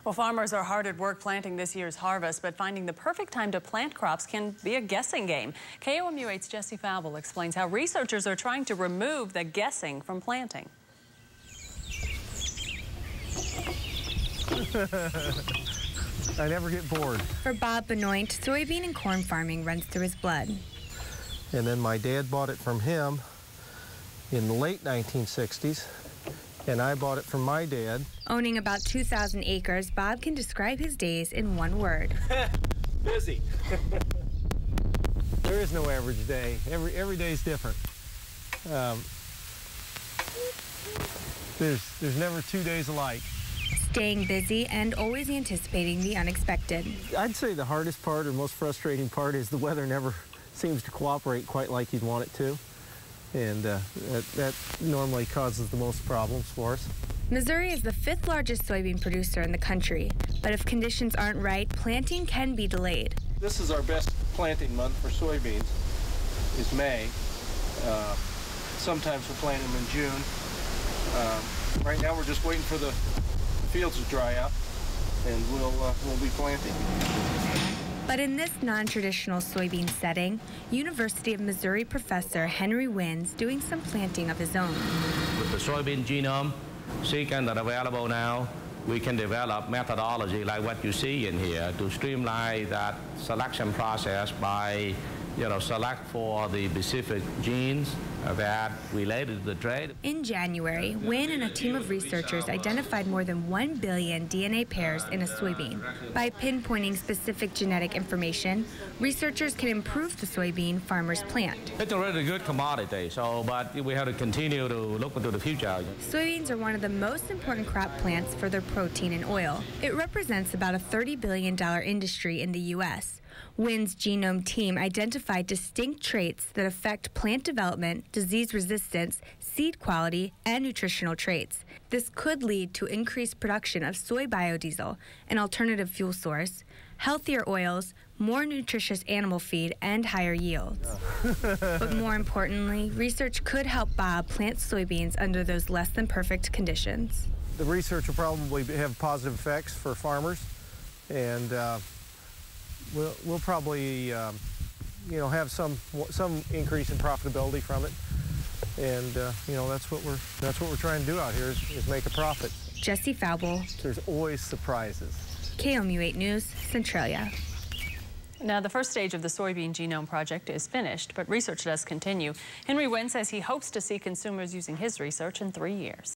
Well, farmers are hard at work planting this year's harvest, but finding the perfect time to plant crops can be a guessing game. KOMU8's Jesse Fowle explains how researchers are trying to remove the guessing from planting. I never get bored. For Bob Benoit, soybean and corn farming runs through his blood. And then my dad bought it from him in the late 1960s, and I bought it from my dad. Owning about 2,000 acres, Bob can describe his days in one word. Busy. There is no average day. Every day is different. There's never 2 days alike. Staying busy and always anticipating the unexpected. I'd say the hardest part or most frustrating part is the weather never seems to cooperate quite like you'd want it to. And that normally causes the most problems for us. Missouri is the 5th largest soybean producer in the country, but if conditions aren't right, planting can be delayed. This is our best planting month for soybeans, is May. Sometimes we'll plant them in June. Right now we're just waiting for the fields to dry out, and we'll be planting. But in this non-traditional soybean setting, University of Missouri professor Henry Wynn's doing some planting of his own. With the soybean genome sequence that are available now, we can develop methodology like what you see in here to streamline that selection process by, select for the specific genes that related to the trait. In January, Wynn and a team of researchers identified more than 1 billion DNA pairs in a soybean. By pinpointing specific genetic information, researchers can improve the soybean farmers plant. It's a really good commodity, but we have to continue to look into the future. Soybeans are one of the most important crop plants for their protein and oil. It represents about a $30 billion industry in the U.S. Wynn's genome team identified distinct traits that affect plant development, disease resistance, seed quality, and nutritional traits. This could lead to increased production of soy biodiesel, an alternative fuel source, healthier oils, more nutritious animal feed, and higher yields. But more importantly, research could help Bob plant soybeans under those less than perfect conditions. The research will probably have positive effects for farmers, and we'll probably have some increase in profitability from it, and that's what we're trying to do out here is make a profit. Jesse Fowle. There's always surprises. KOMU8 News, Centralia. Now, the first stage of the soybean genome project is finished, but research does continue. Henry Wynn says he hopes to see consumers using his research in 3 years.